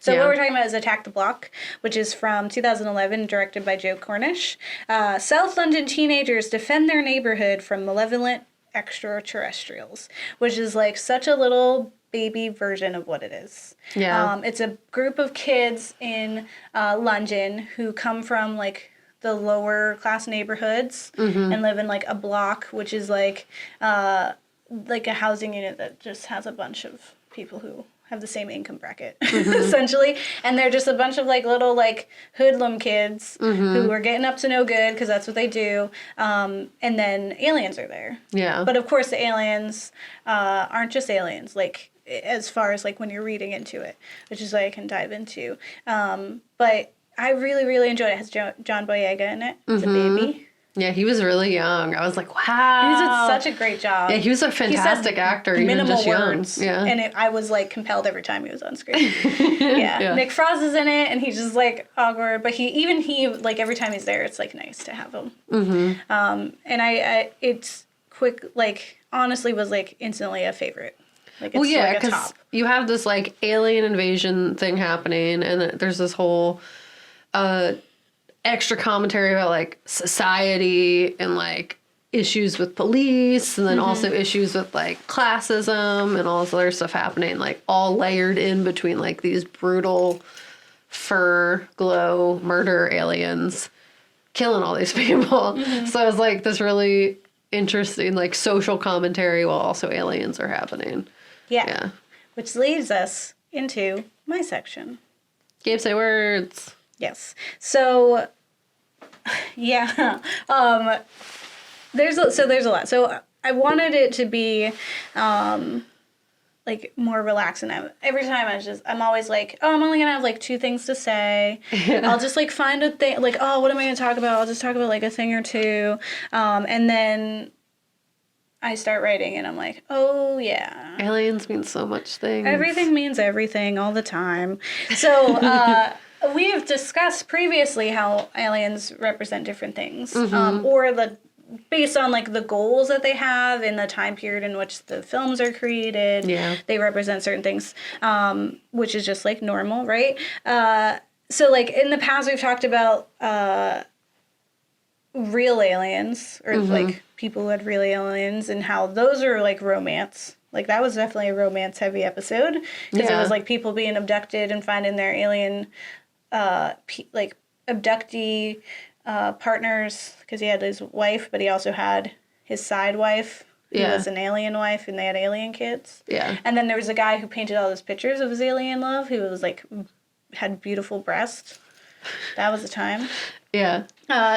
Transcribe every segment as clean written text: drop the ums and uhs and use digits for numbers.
So what we're talking about is Attack the Block, which is from 2011, directed by Joe Cornish. South London teenagers defend their neighborhood from malevolent extraterrestrials, which is like such a little baby version of what it is. Yeah. It's a group of kids in London who come from like the lower class neighborhoods and live in like a block, which is like a housing unit that just has a bunch of people who have the same income bracket, essentially. And they're just a bunch of like little like hoodlum kids who are getting up to no good because that's what they do. And then aliens are there. Yeah. But of course the aliens aren't just aliens, like as far as like when you're reading into it, which is what I can dive into. But I really, really enjoyed it. It has John Boyega in it as a baby. Yeah, he was really young. I was like, wow. He did such a great job. Yeah, he was a fantastic actor, even just words, young. Yeah. And I was, like, compelled every time he was on screen. Yeah. Nick Frost is in it, and he's just, like, awkward. But he, like, every time he's there, it's, like, nice to have him. And it's quick, like, honestly was, like, instantly a favorite. Like, it's like a top. You have this, like, alien invasion thing happening, and there's this whole extra commentary about like society and like issues with police, and then also issues with like classism and all this other stuff happening, like all layered in between like these brutal fur glow murder aliens killing all these people. So it's like this really interesting like social commentary while also aliens are happening. Yeah. Which leads us into my section. Gabe, say words. Yes. So, yeah. There's a lot. So I wanted it to be, like more relaxed, and every time I'm always like, oh, I'm only gonna have like 2 things to say. I'll just like find a thing, like, oh, what am I gonna talk about? I'll just talk about like a thing or 2, and then I start writing, and I'm like, oh yeah, aliens mean so much things. Everything means everything all the time. So we have discussed previously how aliens represent different things, or based on like the goals that they have in the time period in which the films are created. Yeah. They represent certain things, which is just like normal, right? So like in the past we've talked about real aliens, or like people who had real aliens, and how those are like romance. Like that was definitely a romance heavy episode, because it was like people being abducted and finding their alien like abductee partners, because he had his wife, but he also had his side wife, who was an alien wife, and they had alien kids. Yeah. And then there was a guy who painted all those pictures of his alien love, who was like, had beautiful breasts. That was the time. Yeah.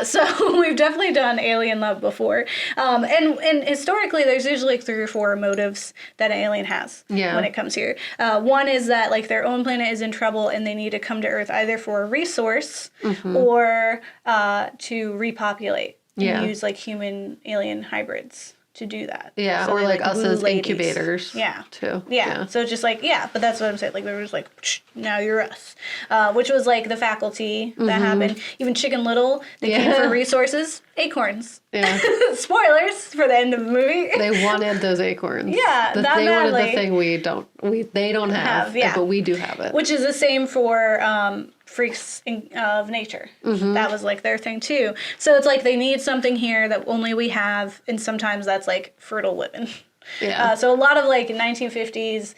So we've definitely done alien love before. And historically, there's usually like 3 or 4 motives that an alien has when it comes here. One is that like their own planet is in trouble and they need to come to Earth either for a resource or to repopulate and use like human alien hybrids to do that. Yeah, so or like us as incubators. Yeah. Too. Yeah. So just like, but that's what I'm saying. Like they were just like, now you're us. Which was like the faculty that happened. Even Chicken Little, they came for resources. Acorns. Yeah. Spoilers for the end of the movie. They wanted those acorns. Yeah, they wanted the thing they don't have, but we do have it. Which is the same for freaks of nature. That was like their thing too. So it's like they need something here that only we have, and sometimes that's like fertile women. Yeah. So a lot of like 1950s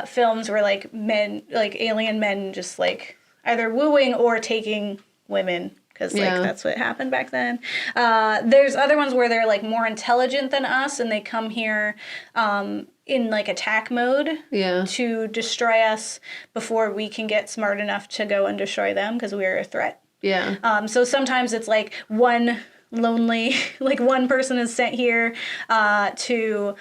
films were like men, like alien men, just like either wooing or taking women. Because, like, that's what happened back then. There's other ones where they're, like, more intelligent than us, and they come here in, like, attack mode to destroy us before we can get smart enough to go and destroy them, because we're a threat. Yeah. So sometimes it's, like, one lonely, like, one person is sent here to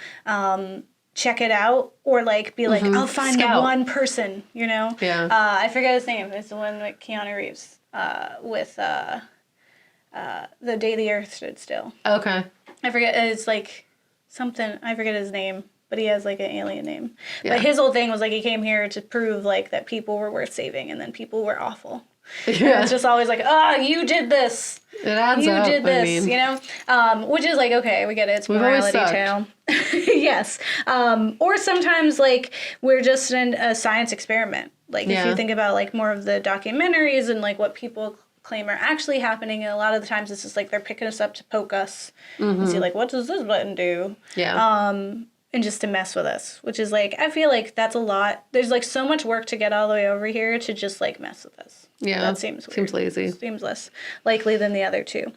check it out, or, like, be like, I'll find the one person, you know? Yeah. I forget his name. It's the one with Keanu Reeves. With The Day the Earth Stood Still. Okay. I forget, it's like something, I forget his name, but he has like an alien name. Yeah. But his whole thing was like he came here to prove like that people were worth saving, and then people were awful. Yeah. It's just always like, you did this. It adds up. You did this, you know? Which is like, okay, we get it. It's morality tale. Yes. Or sometimes like we're just in a science experiment. Like, if you think about, like, more of the documentaries and, like, what people claim are actually happening, and a lot of the times it's just, like, they're picking us up to poke us and see, like, what does this button do? And just to mess with us, which is, like, I feel like that's a lot. There's, like, so much work to get all the way over here to just, like, mess with us. Yeah. That seems weird. Seems lazy. Seems less likely than the other two.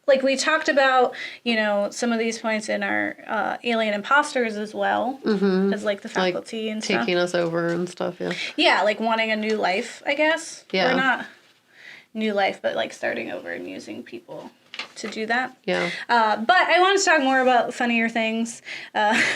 Like, we talked about, you know, some of these points in our alien imposters as well, as, like, the faculty like, and stuff. taking us over and stuff, yeah. Yeah, like, wanting a new life, I guess. Yeah. Or not new life, but, like, starting over and using people to do that. Yeah. But I wanted to talk more about funnier things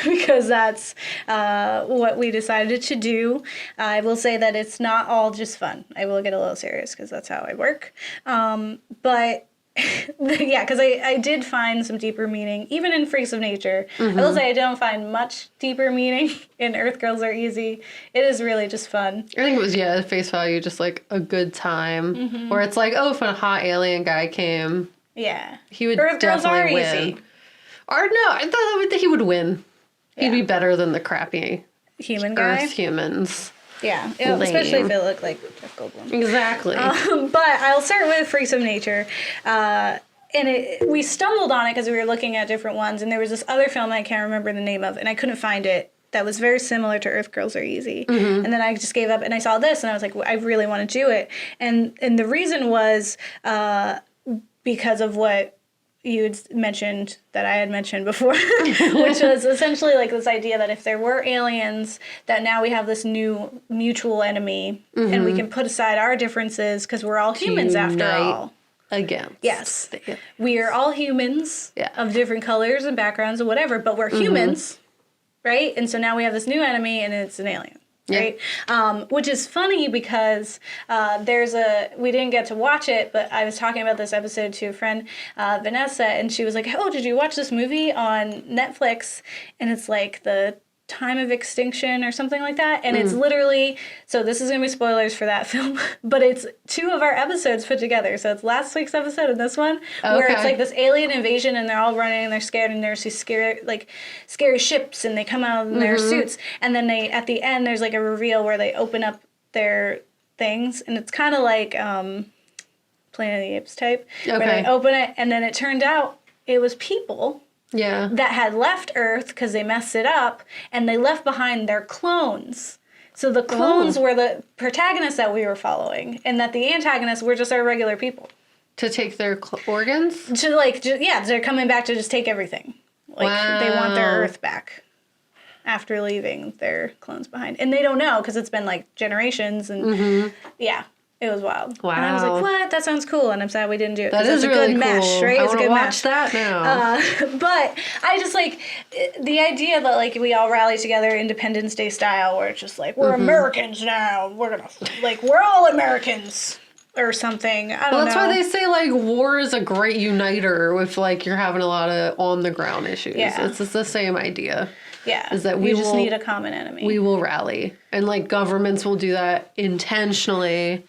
because that's what we decided to do. I will say that it's not all just fun. I will get a little serious because that's how I work. But yeah, because I did find some deeper meaning, even in Freaks of Nature. I will say I don't find much deeper meaning in Earth Girls Are Easy. It is really just fun. I think it was, at face value, just like a good time. Where it's like, oh, if a hot alien guy came... Yeah. He would Earth Girls Are definitely win. Easy. Or no, I thought he would win. He'd be better than the crappy human guy. Earth humans. Yeah, especially if it looked like Jeff Goldblum. Exactly. But I'll start with Freaks of Nature. And we stumbled on it because we were looking at different ones, and there was this other film I can't remember the name of, and I couldn't find it. That was very similar to Earth Girls Are Easy. And then I just gave up, and I saw this, and I was like, well, I really want to do it. And the reason was... because of what you had mentioned that I had mentioned before, which was essentially like this idea that if there were aliens, that now we have this new mutual enemy, and we can put aside our differences because we're all humans after all. Against. Yes. We are all humans of different colors and backgrounds and whatever, but we're humans, right? And so now we have this new enemy, and it's an alien. Right? Which is funny because we didn't get to watch it, but I was talking about this episode to a friend, Vanessa, and she was like, oh, did you watch this movie on Netflix? And it's like the Time of Extinction or something like that. And it's literally, so this is going to be spoilers for that film, but it's two of our episodes put together. So it's last week's episode and this one, where it's like this alien invasion and they're all running and they're scared and there's these scary ships and they come out in their suits. And then at the end, there's like a reveal where they open up their things, and it's kind of like Planet of the Apes type, where they open it and then it turned out it was people that had left Earth because they messed it up, and they left behind their clones. So the clones were the protagonists that we were following, and that the antagonists were just our regular people. To take their organs? They're coming back to just take everything. They want their Earth back after leaving their clones behind. And they don't know because it's been like generations, and it was wild. Wow. And I was like, what? That sounds cool. And I'm sad we didn't do it. That is really cool. Mesh, right? I want to watch that now. But I just like the idea that like we all rally together Independence Day style, where it's just like, we're Americans now. We're all Americans or something. I don't know. Well, that's why they say like war is a great uniter if like you're having a lot of on the ground issues. Yeah. It's the same idea. Yeah. Is that we just need a common enemy. We will rally. And like governments will do that intentionally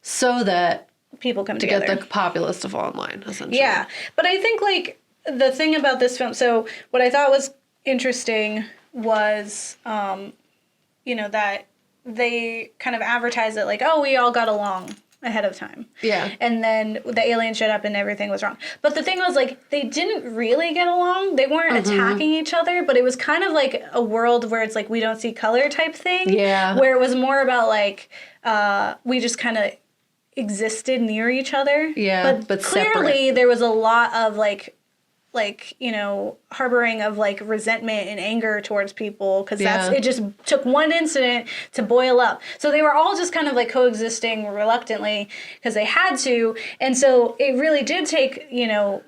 so that people come together. To get the populace to fall in line, essentially. Yeah. But I think like the thing about this film, so what I thought was interesting was, that they kind of advertise it like, oh, we all got along ahead of time. Yeah. And then the alien showed up and everything was wrong. But the thing was, like, they didn't really get along. They weren't attacking each other, but it was kind of like a world where it's like we don't see color type thing. Yeah. Where it was more about like we just kind of existed near each other. Yeah. But clearly separate. There was a lot of like harboring of like resentment and anger towards people, because it just took one incident to boil up. So they were all just kind of like coexisting reluctantly because they had to. And so it really did take,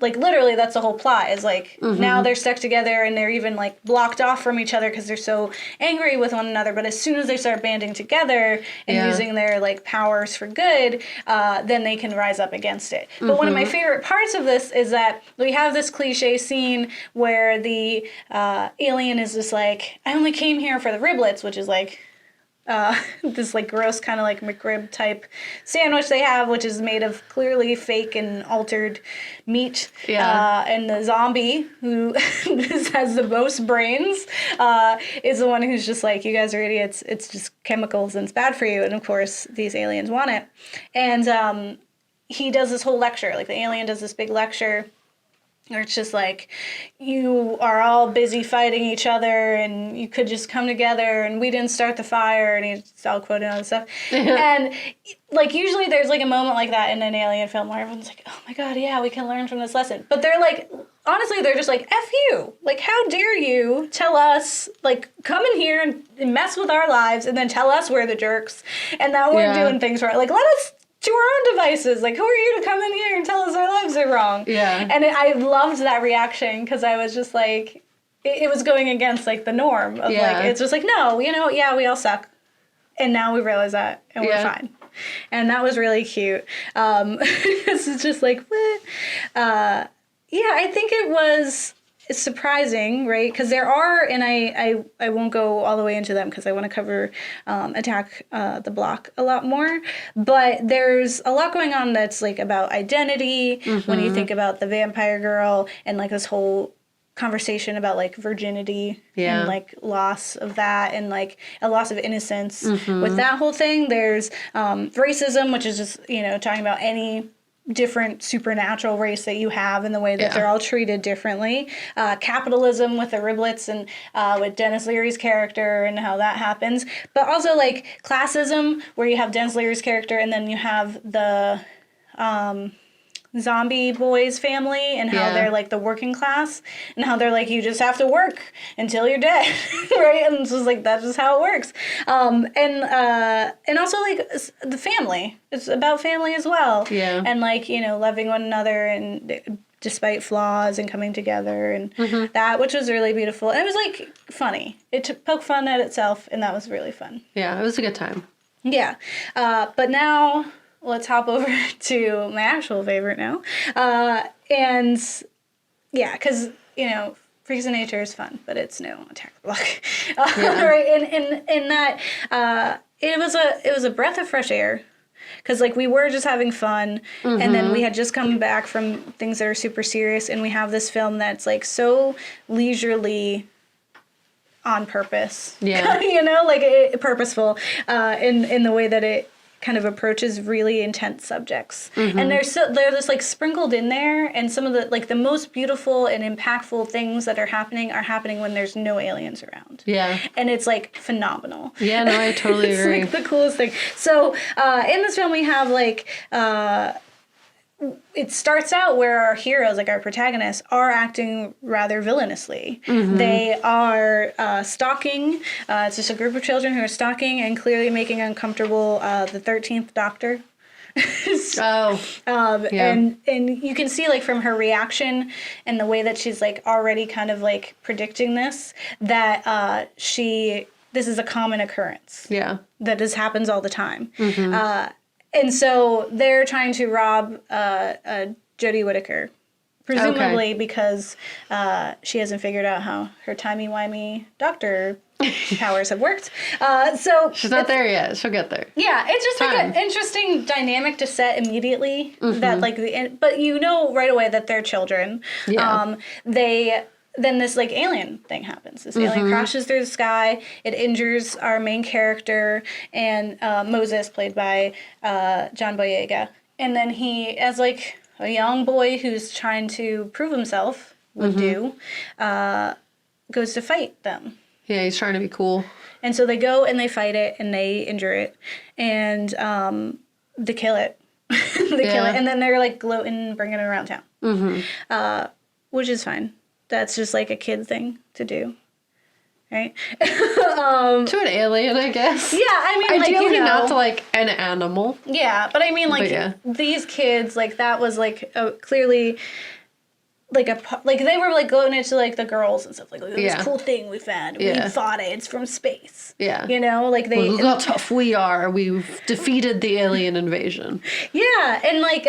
like literally that's the whole plot is like now they're stuck together and they're even like blocked off from each other because they're so angry with one another. But as soon as they start banding together and using their like powers for good, then they can rise up against it. But one of my favorite parts of this is that we have this cliche scene where the alien is just like, I only came here for the riblets, which is like this like gross kind of like McRib type sandwich they have, which is made of clearly fake and altered meat. Yeah. And the zombie who has the most brains is the one who's just like, you guys are idiots. It's just chemicals and it's bad for you. And of course, these aliens want it. And he does this whole lecture. Like the alien does this big lecture where it's just like, you are all busy fighting each other and you could just come together and we didn't start the fire, and he's all quoting all this stuff. And like usually there's like a moment like that in an alien film where everyone's like, oh my god, yeah, we can learn from this lesson. But they're like, honestly, they're just like, F you. Like, how dare you tell us, like, come in here and mess with our lives and then tell us we're the jerks and that we're doing things wrong. Like, let us to our own devices. Like, who are you to come in here and tell us our lives are wrong? Yeah. And I loved that reaction because I was just like, it was going against, like, the norm of, like, it's just like, no, you know, yeah, we all suck. And now we realize that, and we're fine. And that was really cute. It's just like, yeah, I think it was surprising, right? Because there are, and I won't go all the way into them because I want to cover Attack the Block a lot more. But there's a lot going on that's like about identity when you think about the vampire girl and like this whole conversation about like virginity and like loss of that and like a loss of innocence with that whole thing. There's racism, which is just, you know, talking about any different supernatural race that you have and the way that they're all treated differently. Capitalism with the Riblets and with Dennis Leary's character and how that happens. But also like classism where you have Dennis Leary's character and then you have the zombie boys family and how they're like the working class and how they're like, you just have to work until you're dead. Right? And it's just like, that's just how it works. And also like the family, it's about family as well. Yeah. And like, you know, loving one another and despite flaws and coming together and that, which was really beautiful. And it was like funny. It poked fun at itself and that was really fun. Yeah. It was a good time. Yeah. But now let's hop over to my actual favorite now. And yeah, because, you know, Freaks of Nature is fun, but it's no Attack the Block. Right? In that, it was a breath of fresh air. Because, like, we were just having fun, and then we had just come back from things that are super serious, and we have this film that's, like, so leisurely on purpose. Yeah. You know, like, purposeful in the way that it kind of approaches really intense subjects. And they're just like sprinkled in there, and some of the like the most beautiful and impactful things that are happening when there's no aliens around. Yeah. And it's like phenomenal. Yeah, no, I totally agree. It's like the coolest thing. So in this film we have like it starts out where our heroes, like our protagonists, are acting rather villainously. They are stalking. It's just a group of children who are stalking and clearly making uncomfortable the 13th Doctor. And you can see like from her reaction and the way that she's like already kind of like predicting this, that this is a common occurrence. Yeah. That this happens all the time. And so they're trying to rob Jodie Whittaker, presumably because she hasn't figured out how her timey-wimey doctor powers have worked. So she's not there yet. She'll get there. Yeah, it's just like an interesting dynamic to set immediately. That like, but you know right away that they're children. Yeah. Then this like alien thing happens. This alien crashes through the sky. It injures our main character and Moses, played by John Boyega. And then he, as like a young boy who's trying to prove himself, would do, goes to fight them. Yeah, he's trying to be cool. And so they go and they fight it and they injure it and they kill it. Kill it, and then they're like gloating, bringing it around town, which is fine. That's just like a kid thing to do, right? To an alien, I guess. Yeah, I mean, ideally like, you know, not to like an animal. Yeah, but I mean, like these kids, like that was like clearly like they were like going into like the girls and stuff like this cool thing we found. We fought it. It's from space. Yeah, you know, like they look how tough we are. We've defeated the alien invasion. Yeah, and like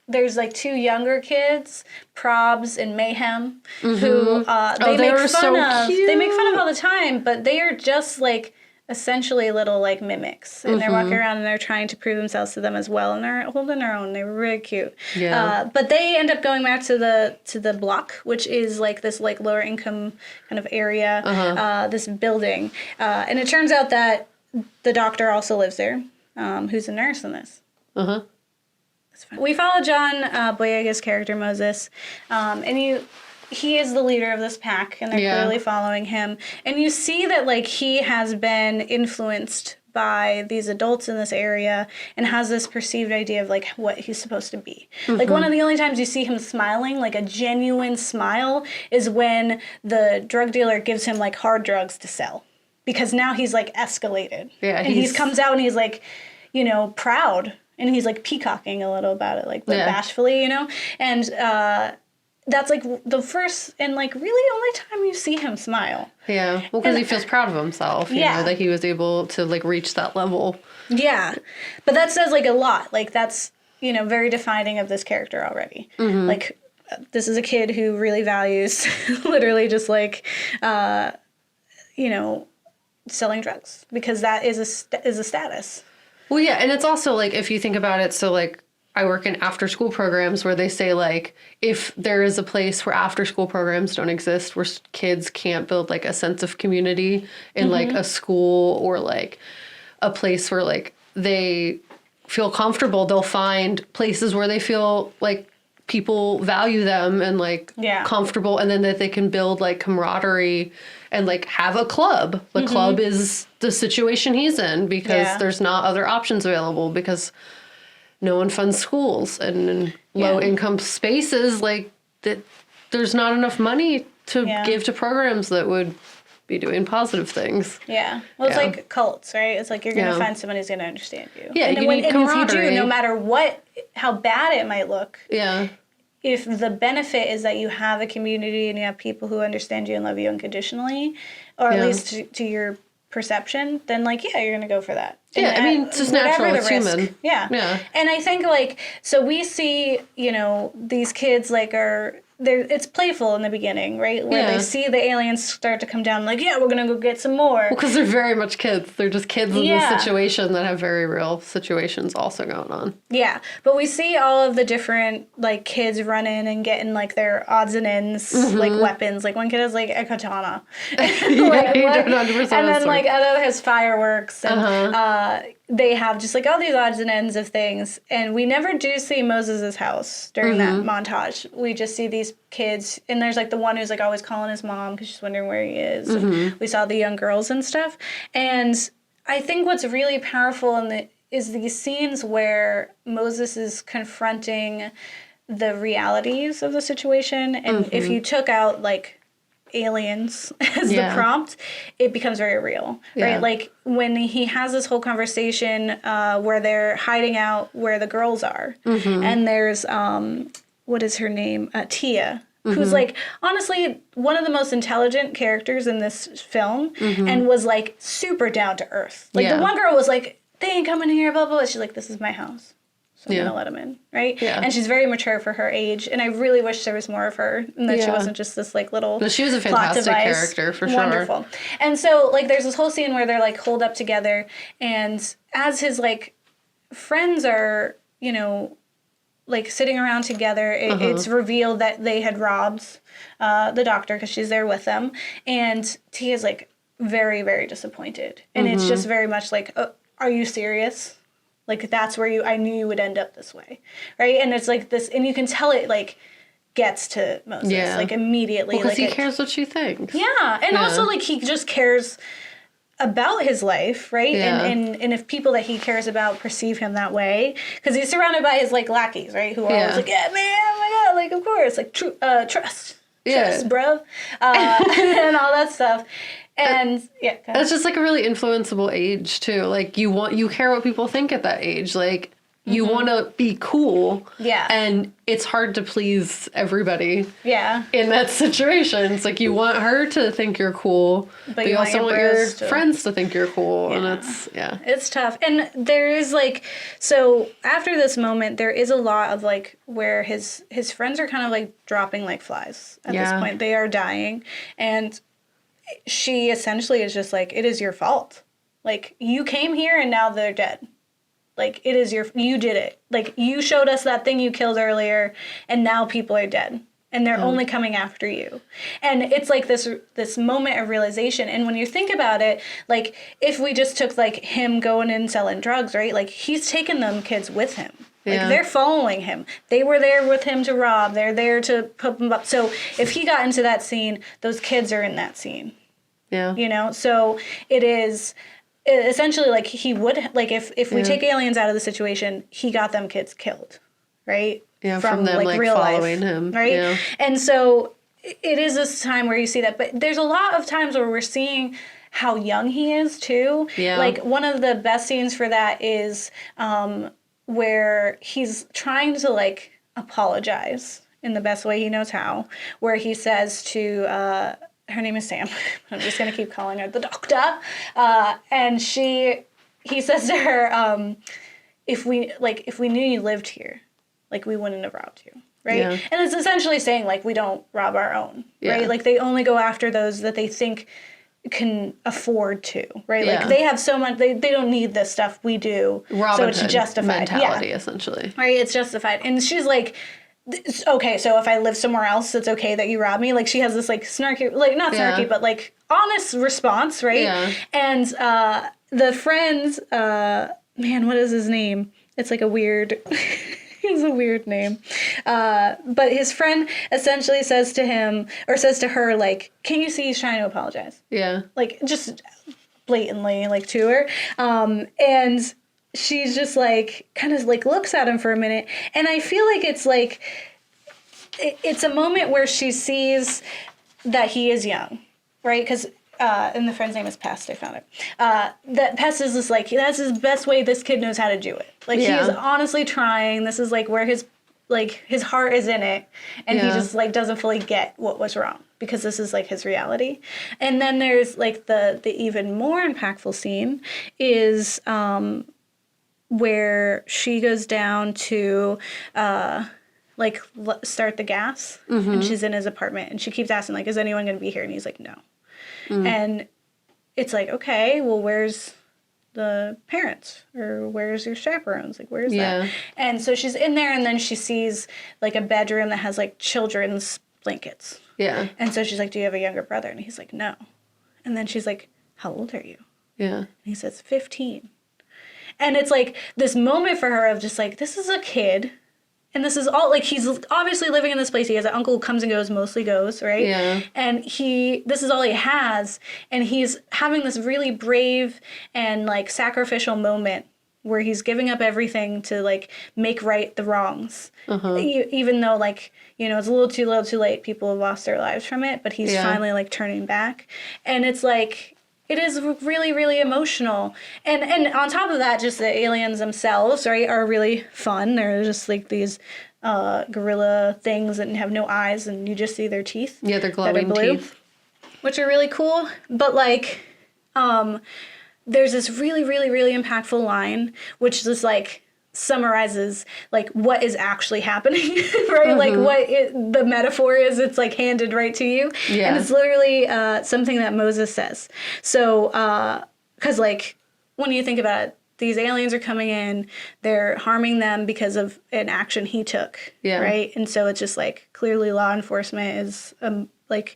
there's like two younger kids, Probs and Mayhem, who they make fun of. Cute. They make fun of all the time, but they are just like essentially little like mimics, and they're walking around and they're trying to prove themselves to them as well, and they're holding their own. They were really cute. But they end up going back to the block, which is like this like lower income kind of area, this building, and it turns out that the doctor also lives there, who's a nurse in this. We follow John Boyega's character Moses, and he is the leader of this pack, and they're clearly following him. And you see that, like, he has been influenced by these adults in this area and has this perceived idea of, like, what he's supposed to be. Like, one of the only times you see him smiling, like, a genuine smile, is when the drug dealer gives him, like, hard drugs to sell. Because now he's, like, escalated. Yeah, and he comes out and he's, like, you know, proud. And he's, like, peacocking a little about it, like, but bashfully, you know? And, that's, like, the first and, like, really only time you see him smile. Yeah. Well, because he feels proud of himself, you know, that he was able to, like, reach that level. Yeah. But that says, like, a lot. Like, that's, you know, very defining of this character already. Like, this is a kid who really values literally just, like, you know, selling drugs. Because that is a status. Well, yeah. And it's also, like, if you think about it, so, like, I work in after-school programs where they say, like, if there is a place where after-school programs don't exist, where kids can't build, like, a sense of community in, like, a school or, like, a place where, like, they feel comfortable, they'll find places where they feel like people value them and, like, comfortable, and then that they can build, like, camaraderie and, like, have a club. The club is the situation he's in because there's not other options available because no one funds schools, and in low-income spaces, like, that, there's not enough money to give to programs that would be doing positive things. Yeah. Well, it's like cults, right? It's like you're going to find someone who's going to understand you. Yeah, and, if you do, no matter how bad it might look, if the benefit is that you have a community and you have people who understand you and love you unconditionally, or at least to your perception, then, like, you're going to go for that. Yeah, I mean, it's just natural. It's human. Yeah. And I think, like, so we see, you know, these kids, like, it's playful in the beginning, right? Where they see the aliens start to come down, like, we're going to go get some more. Well, because they're very much kids. They're just kids in this situation that have very real situations also going on. Yeah. But we see all of the different, like, kids run in and getting, like, their odds and ends, like, weapons. Like, one kid has, like, a katana. And then, like, another has fireworks. And they have just, like, all these odds and ends of things. And we never do see Moses' house during that montage. We just see these kids. And there's, like, the one who's, like, always calling his mom because she's wondering where he is. And we saw the young girls and stuff. And I think what's really powerful is these scenes where Moses is confronting the realities of the situation. And if you took out, like, aliens as the prompt, it becomes very real, right? Like, when he has this whole conversation where they're hiding out where the girls are, and there's what is her name, Tia, who's, like, honestly one of the most intelligent characters in this film, and was, like, super down to earth. Like, the one girl was like, they ain't coming here, blah blah blah. She's like, this is my house, so I'm gonna let him in, right? And she's very mature for her age, and I really wish there was more of her, and that she wasn't just this, like, little But she was a fantastic character, for sure. Wonderful. And so, like, there's this whole scene where they're, like, holed up together, and as his, like, friends are, you know, like, sitting around together, it's revealed that they had robbed the doctor because she's there with them, and Tia's, like, very, very disappointed, and it's just very much like, oh, are you serious? Like, that's where I knew you would end up this way, right? And it's, like, this, and you can tell it, like, gets to Moses, like, immediately. Because like, he cares what she thinks. Yeah, and also, like, he just cares about his life, right? And if people that he cares about perceive him that way, because he's surrounded by his, like, lackeys, right? Who are always like, yeah, man, oh my God, like, of course, like, trust, bro, and all that stuff. And that's just, like, a really influenceable age too. Like, you care what people think at that age. Like, you want to be cool. Yeah. And it's hard to please everybody. Yeah. In that situation. It's like, you want her to think you're cool, but you also want your friends to think you're cool. Yeah. And it's tough. And there is, like, so after this moment, there is a lot of, like, where his friends are kind of, like, dropping like flies at this point. They are dying. And she essentially is just like, it is your fault. Like, you came here and now they're dead. Like, it is you did it. Like, you showed us that thing you killed earlier, and now people are dead. And they're only coming after you. And it's like this moment of realization. And when you think about it, like, if we just took, like, him going and selling drugs, right? Like, he's taking them kids with him. Like, they're following him. They were there with him to rob. They're there to put him up. So if he got into that scene, those kids are in that scene. Yeah. You know? So it is essentially like he would, like, if we take aliens out of the situation, he got them kids killed. Right? Yeah, from them, like real following life, him. Right? Yeah. And so it is this time where you see that. But there's a lot of times where we're seeing how young he is, too. Yeah. Like, one of the best scenes for that is where he's trying to, like, apologize in the best way he knows how. Where he says to, her name is Sam. I'm just going to keep calling her the doctor. And he says to her, if we knew you lived here, like, we wouldn't have robbed you, right? Yeah. And it's essentially saying, like, we don't rob our own, right? Like, they only go after those that they think can afford to, right? Like, they have so much, they don't need this stuff, we do. Robin so it's justified. Mentality, essentially. Right, it's justified. And she's like, okay, so if I live somewhere else, it's okay that you rob me? Like, she has this, like, snarky, like, not snarky, but, like, honest response, right? Yeah. And the friend, man, what is his name? It's like a weird... It's a weird name. But his friend essentially says to him, or says to her, like, can you see he's trying to apologize? Yeah. Like, just blatantly, like, to her. And she's just, like, kind of, like, looks at him for a minute. And I feel like it's, like, it's a moment where she sees that he is young, right? Because... and the friend's name is Pest. I found it. That Pest is just like, that's his best way. This kid knows how to do it. Like, he is honestly trying. This is, like, where his heart is in it. And he just, like, doesn't fully get what was wrong. Because this is, like, his reality. And then there's, like, the even more impactful scene is where she goes down to... like, start the gas. Mm-hmm. And she's in his apartment. And she keeps asking, like, is anyone going to be here? And he's like, no. Mm. And it's like, okay, well, where's the parents? Or where's your chaperones? Like, where's that? And so she's in there, and then she sees, like, a bedroom that has, like, children's blankets. Yeah. And so she's like, do you have a younger brother? And he's like, no. And then she's like, how old are you? Yeah. And he says, 15. And it's, like, this moment for her of just, like, this is a kid... And this is all, like, he's obviously living in this place. He has an uncle who comes and goes, mostly goes, right? Yeah. And this is all he has. And he's having this really brave and, like, sacrificial moment where he's giving up everything to, like, make right the wrongs. Uh-huh. Even though, like, you know, it's a little too late. People have lost their lives from it. But he's finally, like, turning back. And it's, like... It is really, really emotional. And on top of that, just the aliens themselves, right, are really fun. They're just like these gorilla things that have no eyes, and you just see their teeth. Yeah, they're glowing teeth. Which are really cool. But, like, there's this really, really, really impactful line, which just, like, summarizes, like, what is actually happening, right? Mm-hmm. Like, what the metaphor is, it's, like, handed right to you. Yeah. And it's literally something that Moses says. So, because, like, when you think about it, these aliens are coming in, they're harming them because of an action he took, right? And so it's just, like, clearly law enforcement is, like,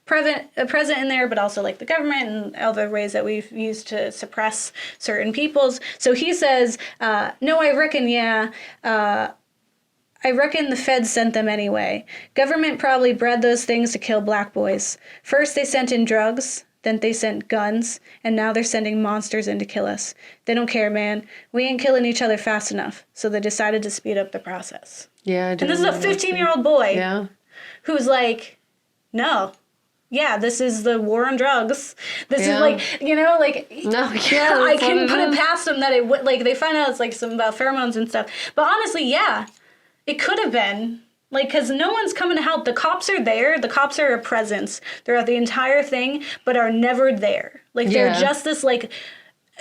present in there, but also, like, the government and other ways that we've used to suppress certain peoples. So he says, no, I reckon, I reckon the feds sent them anyway. Government probably bred those things to kill black boys. First they sent in drugs, then they sent guns, and now they're sending monsters in to kill us. They don't care, man. We ain't killing each other fast enough, so they decided to speed up the process. Yeah, I do. And this is a 15-year-old boy who's like, no. Yeah, this is the war on drugs. This is, like, you know, like, no, I can put it past them that it would, like, they find out it's, like, some about pheromones and stuff. But honestly, yeah, it could have been. Like, because no one's coming to help. The cops are there. The cops are a presence throughout the entire thing, but are never there. Like, they're just this, like,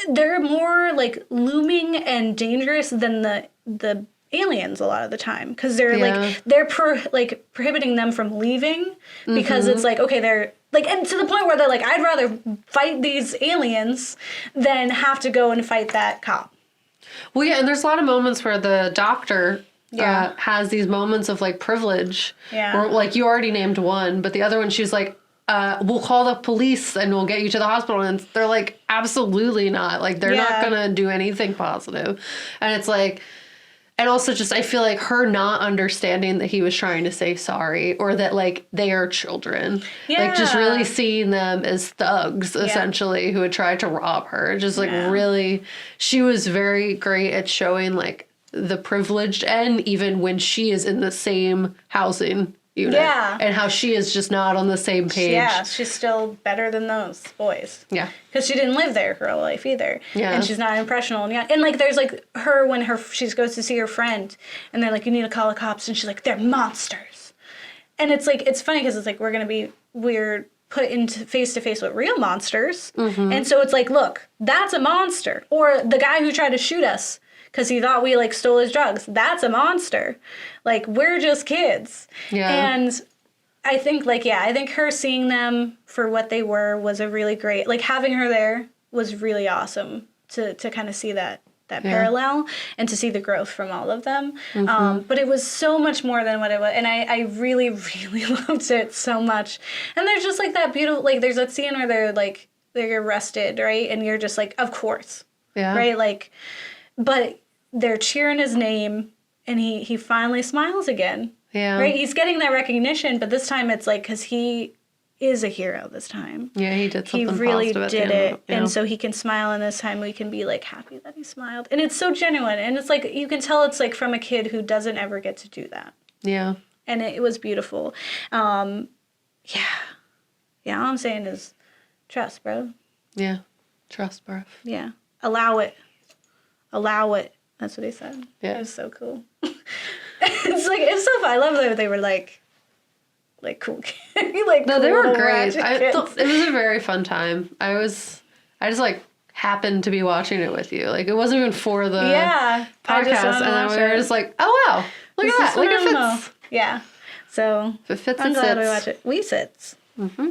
they're more, like, looming and dangerous than the aliens a lot of the time because they're prohibiting them from leaving because it's like, okay, they're like, and to the point where they're like, I'd rather fight these aliens than have to go and fight that cop. Well, yeah, and there's a lot of moments where the doctor has these moments of like privilege. Yeah. Where, like, you already named one, but the other one, she's like, we'll call the police and we'll get you to the hospital. And they're like, absolutely not. Like, they're not going to do anything positive. And it's like, and also just, I feel like her not understanding that he was trying to say sorry or that, like, they are children. Yeah. Like, just really seeing them as thugs, essentially, who had tried to rob her. Just, like, really, she was very great at showing, like, the privileged end, even when she is in the same housing unit. Yeah. And how she is just not on the same page. Yeah, she's still better than those boys. Yeah. Because she didn't live there her whole life either. Yeah. And she's not impressionable. And like, there's like her when she goes to see her friend and they're like, you need to call the cops. And she's like, they're monsters. And it's like, it's funny because it's like, we're put into face to face with real monsters. Mm-hmm. And so it's like, look, that's a monster. Or the guy who tried to shoot us because he thought we, like, stole his drugs. That's a monster. Like, we're just kids. Yeah. And I think, like, I think her seeing them for what they were was a really great... Like, having her there was really awesome to kind of see that parallel and to see the growth from all of them. Mm-hmm. But it was so much more than what it was. And I really, really loved it so much. And there's just, like, that beautiful... Like, there's that scene where they're arrested, right? And you're just like, of course. Yeah. Right? Like, but... They're cheering his name, and he finally smiles again. Yeah. Right? He's getting that recognition, but this time it's like, because he is a hero this time. Yeah, he did something positive. He really did it. And so he can smile, and this time we can be, like, happy that he smiled. And it's so genuine. And it's like, you can tell it's, like, from a kid who doesn't ever get to do that. Yeah. And it was beautiful. Yeah. Yeah, all I'm saying is trust, bro. Yeah. Trust, bro. Yeah. Allow it. Allow it. That's what he said. Yeah. It was so cool. It's so fun. I love that they were like cool kids. Like, no, they were great. It was a very fun time. I just like happened to be watching it with you. Like, it wasn't even for the podcast. And then we were just like, oh wow, look at that. Look, it fits. Yeah. So if it fits, I'm glad we watch it. We sits. Mm-hmm.